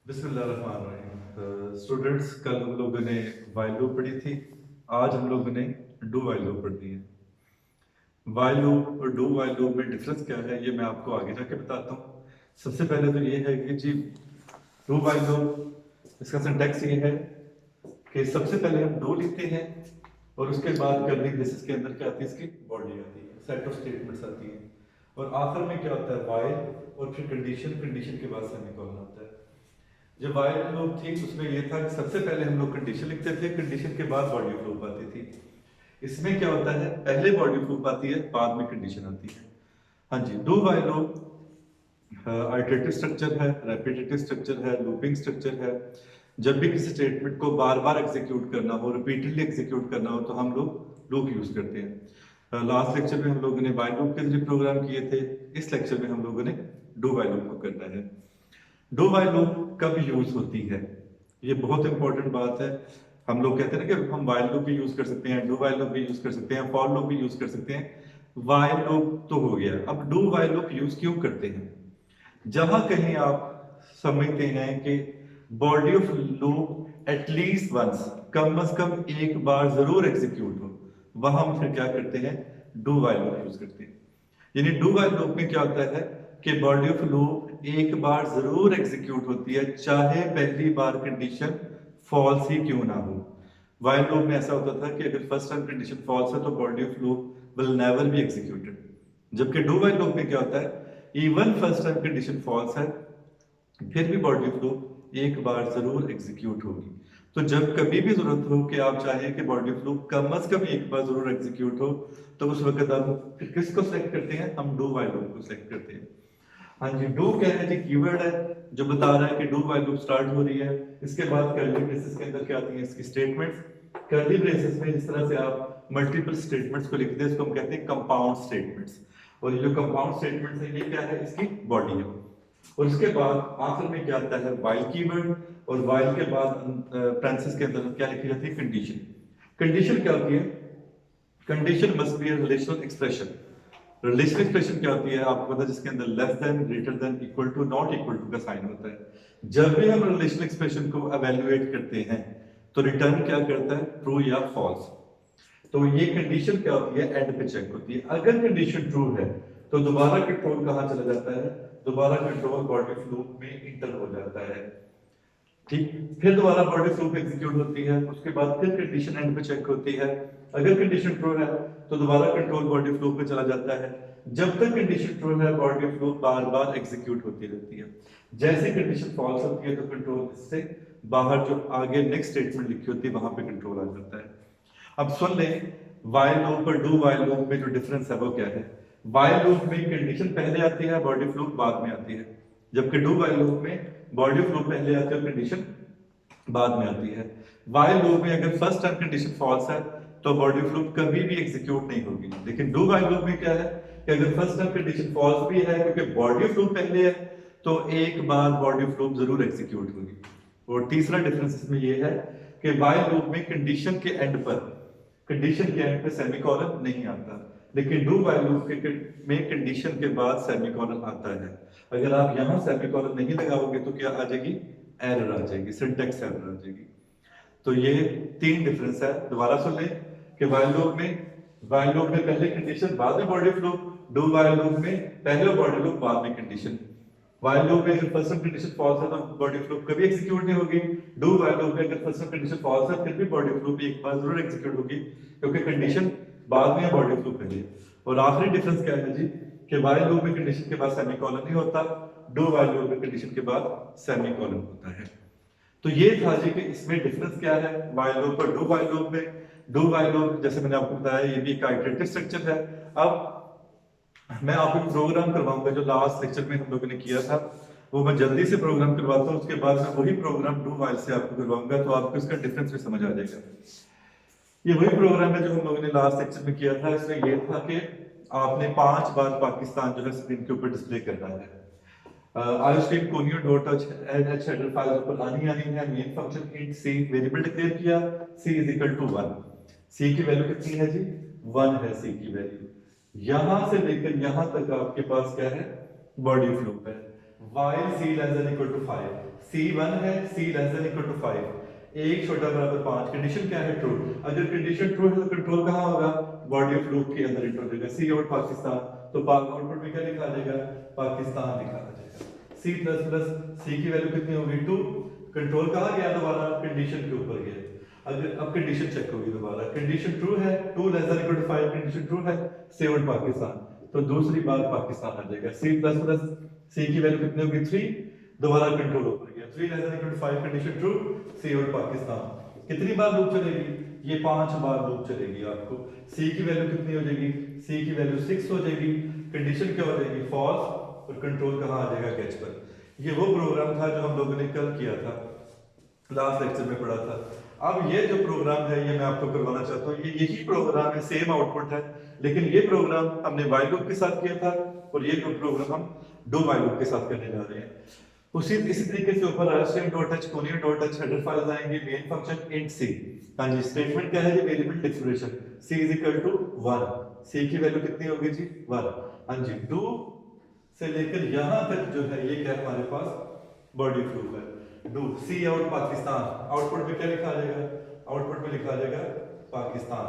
बिस्मिल्लाहिर्रहमानिर्रहीम। स्टूडेंट्स, कल हम लोगों ने वाइल लूप पढ़ी थी। आज हम लोगों ने डू वाइल लूप पढ़नी है। वाइल लूप और डू वाइल लूप में डिफरेंस क्या है ये मैं आपको आगे जाके बताता हूँ। सबसे पहले तो ये है कि जी डू वाइल लूप इसका सिंटैक्स ये है कि सबसे पहले हम डू लिखते हैं और उसके बाद करली ब्रेसेस के अंदर क्या आती है, इसकी बॉडी आती है, सेट ऑफ स्टेटमेंट्स आती है और आखिर में क्या होता है वाइल और फिर कंडीशन, कंडीशन के बाद सेमीकोलन आता है। जब वाइल लूप थी उसमें यह था कि सबसे पहले हम लोग कंडीशन लिखते थे, कंडीशन के बाद बॉडी ऑफ लूप आती थी। इसमें क्या होता है, पहले बॉडी ऑफ लूप आती है, बाद में कंडीशन आती है। हाँ जी, do while loop iterative structure है, रेपिटेटिव स्ट्रक्चर है, लूपिंग स्ट्रक्चर है। जब भी किसी स्टेटमेंट को बार बार एग्जीक्यूट करना हो, रिपीटेडली एग्जीक्यूट करना हो, तो हम लोग लूप यूज करते हैं। लास्ट लेक्चर में हम लोगों ने वाइल लूप के जरिए प्रोग्राम किए थे। इस लेक्चर में हम लोगों ने डू वाइल लूप को करना है। डू वाइल लूप कब यूज होती है, ये बहुत इंपॉर्टेंट बात है। हम लोग कहते हैं ना कि हम वाइल लूप भी यूज कर सकते हैं, डू वाइल लूप भी यूज कर सकते हैं, फॉर लूप भी यूज कर सकते हैं। वाइल लूप तो हो गया, अब डू वाइल लूप यूज क्यों करते हैं? जहां कहीं आप समझते हैं कि body of loop at least once, कम से कम एक बार जरूर एग्जीक्यूट हो, वहां हम फिर क्या करते हैं, डू वाइल लूप यूज करते हैं। यानी डू वाइल लूप में क्या होता है कि बॉडी ऑफ लूप एक बार जरूर एग्जीक्यूट होती है, चाहे पहली बार कंडीशन फॉल्स ही क्यों ना हो। वाइल लूप में ऐसा होता था कि अगर फर्स्ट टाइम कंडीशन फॉल्स है तो body of loop will never be executed. जबकि डू वाइल लूप में क्या होता है, even first time condition false है फिर भी बॉडी ऑफ लूप एक बार जरूर एग्जीक्यूट होगी। तो जब कभी भी जरूरत हो कि आप चाहें कि बॉडी ऑफ लूप कम से कम एक बार जरूर एग्जीक्यूट हो, तो उस वक्त हम फिर किसको सेलेक्ट करते हैं, हम डू वाइल लूप को सेलेक्ट करते हैं। हाँ जी, डू क्या है जी, कीवर्ड है जो बता रहा है कि डू वाइल लूप स्टार्ट हो रही है। इसके बाद कर्ली ब्रेसेस के अंदर क्या आती है, इसकी स्टेटमेंट्स। कर्ली ब्रेसेस में जिस तरह से आप मल्टीपल स्टेटमेंट्स को लिखते हैं इसको हम कहते हैं कंपाउंड स्टेटमेंट्स। और ये जो कंपाउंड स्टेटमेंट्स है ये क्या है, इसकी बॉडी है। और उसके बाद आखिर में क्या आता है, वाइल कीवर्ड। और वाइल के बाद पैरेंथेसिस के अंदर क्या लिखी जाती है, कंडीशन। कंडीशन क्या होती है, condition must be relational expression. Relational expression क्या होती है आपको पता है, जिसके अंदर less than, greater than, equal to, not equal to का साइन होता है। जब भी हम रिलेशनल एक्सप्रेशन को एवेल्युएट करते हैं तो रिटर्न क्या करता है, ट्रू या फॉल्स। तो ये कंडीशन क्या होती है, एंड पे चेक होती है। अगर कंडीशन ट्रू है तो दोबारा कंट्रोल कहां चला जाता है, दोबारा कंट्रोल बॉडी ऑफ लूप में इंटर हो जाता है। ठीक, फिर दोबारा बॉडी ऑफ लूप एग्जीक्यूट होती है, उसके बाद फिर कंडीशन एंड पे चेक होती है। अगर कंडीशन ट्रू है तो दोबारा कंट्रोल बॉडी ऑफ लूप पे चला जाता है। जब तक कंडीशन ट्रू है body of loop bar bar execute होती रहती है। जैसे कंडीशन फॉल्स होती है तो कंट्रोल इससे बाहर जो आगे नेक्स्ट स्टेटमेंट लिखी होती है वहां पे कंट्रोल आ जाता है। अब सुन लें वाइल लूप और डू वाइल लूप में जो डिफरेंस है वो क्या है। वाइल लूप में कंडीशन पहले आती है, बॉडी ऑफ लूप बाद में आती है। जबकि डू वाइल लूप में बॉडी ऑफ लूप पहले आती है और कंडीशन बाद में आती है। वाइल लूप में अगर फर्स्ट टाइम कंडीशन फॉल्स है तो बॉडी ऑफ लूप कभी भी एग्जीक्यूट नहीं होगी। लेकिन डू वाइल लूप में क्या है कि अगर फर्स्ट टाइम कंडीशन फॉल्स भी है क्योंकि बॉडी ऑफ लूप पहले है तो एक बार बॉडी ऑफ लूप जरूर एग्जीक्यूट होगी। और तीसरा डिफरेंस इसमें यह है कि वाइल लूप में कंडीशन के एंड पर, कंडीशन के एंड पे सेमीकोलन नहीं आता, लेकिन डू वाइल लूप के में कंडीशन के बाद सेमीकोलन आता है। अगर आप यहां सेमीकोलन नहीं लगाओगे तो क्या आ जाएगी, एरर आ जाएगी, सिंटैक्स एरर आ जाएगी। तो ये तीन डिफरेंस है, दोबारा सुन लें कि वाइल लूप में पहले कंडीशन बाद में body of loop, do while loop में पहले बॉडी लूप बाद में कंडीशन। वाइल लूप में अगर फर्स्ट कंडीशन फॉल्स है तो बॉडी ऑफ लूप कभी एग्जीक्यूट नहीं होगी। डू वाइल लूप में अगर फर्स्ट कंडीशन फॉल्स है फिर भी बॉडी ऑफ लूप एक बार जरूर एग्जीक्यूट होगी क्योंकि कंडीशन बाद में बॉडी ऑफ लूप पहले। और आखिरी डिफरेंस क्या है जी कि वाइल लूप में कंडीशन के बाद सेमीकोलन नहीं होता, डू वाइल लूप में कंडीशन के बाद सेमीकोलन होता है। तो ये था जी कि इसमें डिफरेंस क्या है वाइल लूप और डू वाइल लूप में। डू वाइल लूप जैसे मैंने आपको बताया ये भी एक आइटरेटिव स्ट्रक्चर है। अब मैं आपको प्रोग्राम करवाऊंगा जो लास्ट लेक्चर में हम लोगों ने किया था, वो मैं जल्दी से प्रोग्राम करवाता हूँ, उसके बाद मैं वही प्रोग्राम डू वाइल से आपको करवाऊंगा तो आपको इसका डिफरेंस भी समझ आ जाएगा। ये वही प्रोग्राम है जो हम लोगों ने लास्ट लेक्चर में किया था। इसमें यह था कि आपने 5 बार पाकिस्तान जो है स्क्रीन के ऊपर डिस्प्ले करना है। Iostream conio dot H header file ऊपर आनी है। मेन फंक्शन इंट सी वेरिएबल डिक्लेयर किया, सी इज इक्वल टू 1। सी की वैल्यू कितनी है जी, 1 है सी की वैल्यू। यहां से लेकर यहां तक आपके पास क्या है, बॉडी ऑफ लूप है। while c less than equal to 5, c1 है, c less than equal to 5, एक छोटा बराबर 5, कंडीशन क्या है? ट्रू। अगर कंडीशन ट्रू है तो कंट्रोल कहाँ होगा? बॉडी ऑफ लूप के अंदर इंटर हो जाएगा। सी आउट पाकिस्तान, तो पाक आउटपुट में क्या लिखा जाएगा? पाकिस्तान लिखा जाएगा। सी प्लस प्लस, सी की वैल्यू कितनी होगी? 2, कंट्रोल कहाँ गया? दोबारा कंडीशन के ऊपर गया। अगर अब कंडीशन चेक होगी दोबारा, कंडीशन ट्रू है, 2 less than equal to 5, condition true है, सी आउट पाकिस्तान, तो दूसरी बार पाकिस्तान आ जाएगा। सी प्लस प्लस, सी की वैल्यू कितनी होगी? 3, दोबारा कंट्रोल ऊपर गया, 3 less than equal to 5, condition true, C out Pakistan. कितनी बार लूप चलेगी? ये 5 बार लूप चलेगी। आपको सी की वैल्यू कितनी हो जाएगी? सी की वैल्यू 6 हो जाएगी, कंडीशन क्या हो जाएगी? फॉल्स, और कंट्रोल कहाँ आ जाएगा? कैच पर। ये वो प्रोग्राम था जो हम लोगों ने कल किया था, लास्ट लेक्चर में पढ़ा था। अब ये जो प्रोग्राम है ये मैं आपको करवाना चाहता हूँ, ये यही प्रोग्राम है, सेम आउटपुट है, लेकिन ये प्रोग्राम हमने व्हाइल लूप के साथ किया था और ये प्रोग्राम हम डू व्हाइल लूप के साथ करने जा रहे हैं। इसी तरीके से ऊपर rstm.h conio.h हेडर फाइल्स आएंगे, मेन फंक्शन int c। हाँ जी, स्टेटमेंट क्या है? ये variable declaration, c is equal to 1, c की वैल्यू कितनी होगी जी? 1। हाँ जी, डू से लेकर यहां तक जो है ये क्या है हमारे पास? बॉडी फ्लो है। Do c out Pakistan, output में क्या लिखा जाएगा? आउटपुट में लिखा जाएगा Pakistan.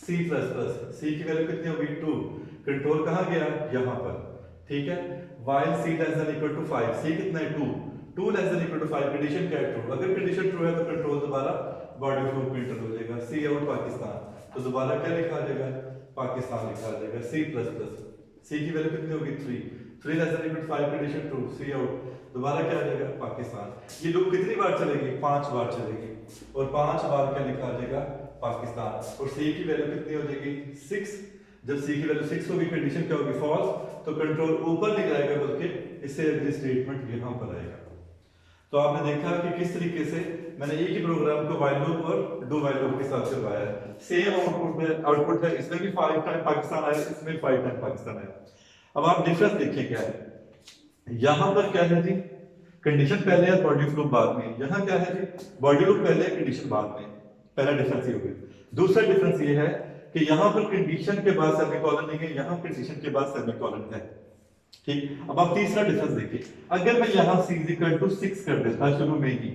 C plus plus, c की वैल्यू कितनी होगी? 2, कंट्रोल कहाँ गया? यहाँ पर, ठीक है। while c less than equal to 5, c कितना है? 2, 2 less than equal to 5, condition क्या है? ट्रू। अगर कंडीशन ट्रू है तो कंट्रोल दोबारा बॉडी फ्लो में एंटर हो जाएगा। सी आउट पाकिस्तान, तो दोबारा क्या लिखा जाएगा? पाकिस्तान लिखा जाएगा। सी प्लस प्लस, सी की वैल्यू कितनी होगी? 3, 3 less than equal to 5, condition true, C out, दोबारा क्या आ जाएगा? पाकिस्तान। ये लूप कितनी बार चलेगी? 5 बार चलेगी, और 5 बार क्या लिखा जाएगा? पाकिस्तान। और सी की वैल्यू कितनी हो जाएगी? 6। जब सी की वैल्यू 6 होगी, कंडीशन क्या होगी? फॉल्स, तो कंट्रोल ऊपर नहीं जाएगा बल्कि इससे अगली स्टेटमेंट यहां पर आएगा। तो आपने देखा कि किस तरीके से मैंने एक ही प्रोग्राम को व्हाइल लूप और डू व्हाइल लूप के साथ करवाया है। सेम आउटपुट है, इसमें भी 5 टाइम पाकिस्तान आया, इसमें 5 टाइम पाकिस्तान आया। अब आप डिफरेंस देखिए क्या है। यहां पर क्या है जी? कंडीशन पहले है, बॉडी लूप बाद में। यहां क्या है जी? बॉडी लूप पहले है, कंडीशन बाद में। पहला डिफरेंस ये हो गया। दूसरा डिफरेंस ये है कि यहां पर कंडीशन के बाद सेमीकोलन नहीं है, यहां कंडीशन के बाद सेमीकोलन है। ठीक, अब आप तीसरा डिफरेंस देखिए। अगर मैं यहां c इज इक्वल टू 6 कर देता शुरू में ही,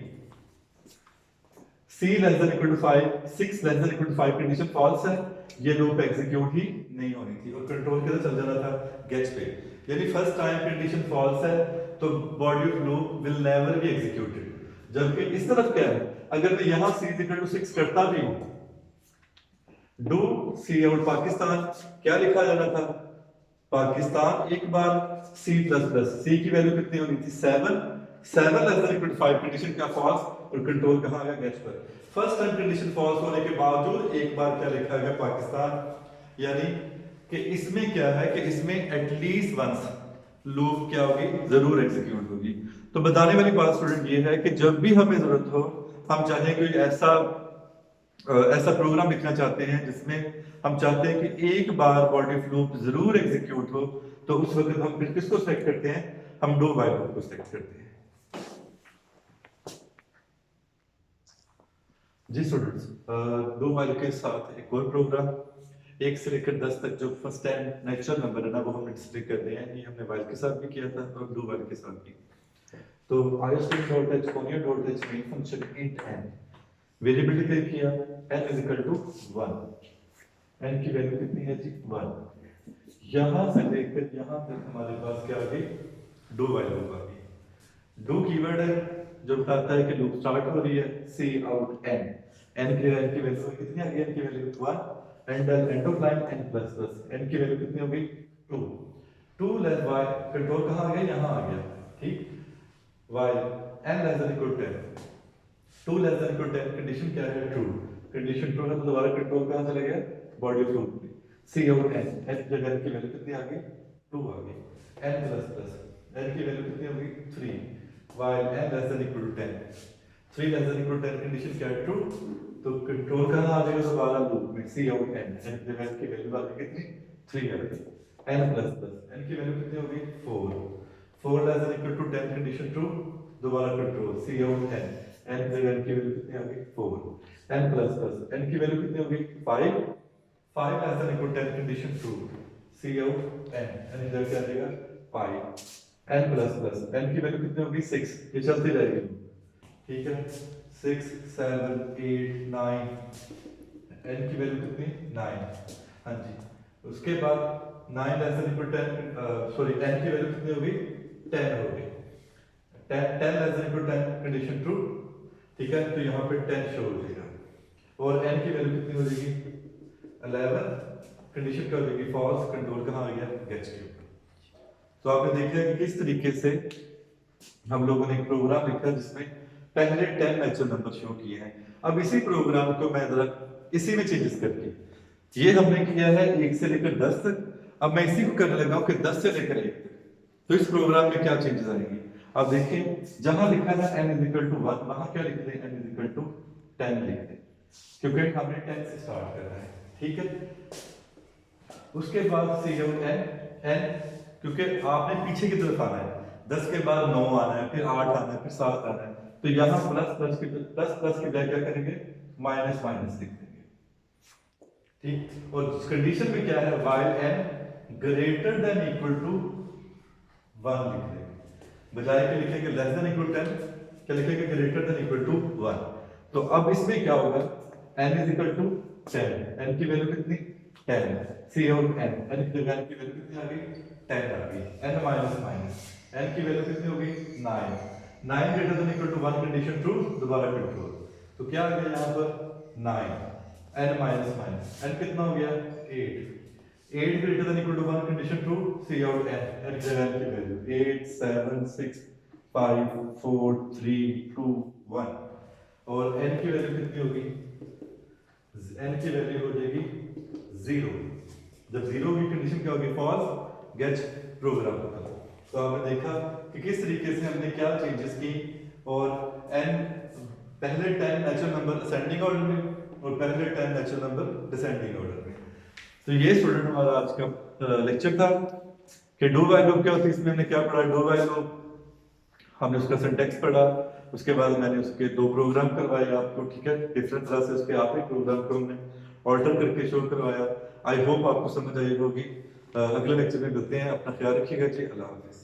c less than equal to 5, 6 less than equal to 5, condition false है, ये लूप एग्जीक्यूट ही नहीं होनी थी और कंट्रोल किधर चल जाना था? गेट पे। यानी फर्स्ट टाइम कंडीशन फॉल्स है तो body of loop will never be executed. जबकि इस तरफ क्या है? अगर मैं यहां c इज इक्वल टू 6 करता भी हूं, डू सी आउट पाकिस्तान, क्या लिखा जाना था? पाकिस्तान। एक बार c प्लस प्लस, c की वैल्यू कितनी होनी थी? 7, 7 less than equal to 5, condition क्या? फॉल्स, और कंट्रोल कहां आ गया? गेट पर। फर्स्ट टाइम कंडीशन फॉल्स होने के बावजूद एक बार क्या लिखा गया? पाकिस्तान। यानी कि इसमें क्या है कि इसमें एटलीस्ट वंस लूप क्या होगी? जरूर एग्जीक्यूट होगी। तो बताने वाली बात स्टूडेंट ये है कि जब भी हमें जरूरत हो, हम चाहे कोई ऐसा प्रोग्राम लिखना चाहते हैं जिसमें हम चाहते हैं कि एक बार बॉडी ऑफ लूप जरूर एग्जीक्यूट हो, तो उस वक्त हम फिर किसको सेलेक्ट करते हैं? हम डू व्हाइल लूप को सेलेक्ट करते हैं। जी स्टूडेंट्स, डू व्हाइल के साथ एक और प्रोग्राम, 1 से लेकर 10 तक जो फर्स्ट टाइम नेचुरल नंबर है ना, वो हम डिस्प्ले कर रहे हैं। ये हमने व्हाइल के साथ भी किया था और डू व्हाइल के साथ भी। तो iostream.h conio.h main function int n, variable declare किया, n is equal to 1, n की वैल्यू कितनी है जी? 1। यहां से लेकर यहां तक हमारे पास क्या आ गई? डू व्हाइल लूप आ गई। डू कीवर्ड है जो बताता है कि लूप स्टार्ट हो रही है। सी आउट n, n की वैल्यू कितनी आ गई? n की value 1, end of line n plus plus, n की वैल्यू कितनी हो गई? 2, 2 लेस y, कंट्रोल कहां आ गया? यहां आ गया, ठीक। y n less than equal to 10, 2 less than equal to 10, condition क्या है? ट्रू। कंडीशन ट्रू है तो दोबारा कंट्रोल कहां चला गया? बॉडी ऑफ लूप पे। सी आउट n, n की जगह की वैल्यू कितनी आ गई? 2 आ गई। n प्लस प्लस, n की वैल्यू कितनी हो गई? 3, while n less than equal to 10, 3 less than equal to 10, condition क्या है? ट्रू। तो कंट्रोल कहां आ जाएगा? दोबारा लूप में। सी आउट n, n की वैल्यू आ गई कितनी? 3 आ गई। n प्लस प्लस, n की वैल्यू कितनी हो गई? 4, 4 less than equal to 10, condition true, दोबारा कंट्रोल सी आउट n, n की वैल्यू कितनी आ गई? 4, n प्लस प्लस, n की वैल्यू कितनी हो गई? 5, 5 less than equal to 10, condition true, C out n, n इधर क्या आ जाएगा? 5, n प्लस प्लस n की वैल्यू कितनी होगी 6, ये चलती रहेगी, ठीक है 6 7 8 9, n की वैल्यू कितनी 9, हाँ जी। उसके बाद 9 less than equal 10, sorry n की वैल्यू कितनी होगी 10 होगी, 10 less than equal 10 condition true, ठीक है, तो यहाँ पे 10 शो हो जाएगा। और n की वैल्यू कितनी हो जाएगी 11, कंडीशन क्या हो जाएगी फॉल्स, कंट्रोल कहाँ आ गया गेट्स के ऊपर। तो आपने देखा कि किस तरीके से हम लोगों ने एक प्रोग्राम लिखा जिसमें पहले 10 नेचुरल नंबर शो किए हैं। अब इसी प्रोग्राम को मैं जरा इसी में चेंजेस करके, ये हमने किया है 1 से लेकर 10 तक, अब मैं इसी को करने लगा हूं कि 10 से लेकर 1 तक। तो इस प्रोग्राम में क्या चेंजेस आएंगे अब देखिए, जहां लिखा था n = 1, वहां क्या लिख दें n = 10 लिख दें, क्योंकि हमने 10 से स्टार्ट करना है, ठीक है। उसके बाद n क्योंकि आपने पीछे की तरफ आना है, 10 के बाद 9 आना है, फिर 8 आना है, फिर 7 आना है, तो यहाँ प्लस प्लस की बजाय क्या करेंगे माइनस माइनस लिख देंगे, ठीक। और कंडीशन में क्या है while n greater than equal to 1 लिख देंगे, बजाय के लिखेंगे लेस देन इक्वल 10, क्या लिखेंगे ग्रेटर देन इक्वल टू 1। तो अब इसमें क्या होगा n = 10, n की वैल्यू कितनी 10, सी आउट n, n की वैल्यू कितनी आ गई 10 आ गई, n माइनस माइनस n की वैल्यू कितनी हो गई 9, 9 greater than equal to 1 condition true, दोबारा कंट्रोल, तो क्या आ गया यहाँ पर 9, n माइनस माइनस n कितना हो गया 8, 8 greater than equal to 1 condition true, C out n, n की वैल्यू 8 7 6 5 4 3 2 1, और n की वैल्यू कितनी होगी, n की वैल्यू हो जाएगी 0, जब 0 की कंडीशन क्या होगी फॉल्स, गेट प्रोग्राम खत्म। तो आपने देखा कि किस तरीके से हमने क्या चेंजेस की, और n पहले 10 नेचुरल नंबर असेंडिंग ऑर्डर में और पहले 10 नेचुरल नंबर डिसेंडिंग ऑर्डर में। तो ये स्टूडेंट हमारा आज का लेक्चर था कि डू व्हाइल लूप क्या होती है। इसमें हमने क्या पढ़ा, डू व्हाइल लूप, हमने उसका सिंटैक्स पढ़ा, उसके बाद मैंने उसके 2 प्रोग्राम करवाए आपको, ठीक है, डिफरेंट तरह से उसके आखिरी प्रोग्राम को हमने ऑल्टर करके शो करवाया। आई होप आपको समझ आई होगी। अगले लेक्चर में मिलते हैं, अपना ख्याल रखिएगा जी, अल्लाह हाफिज़।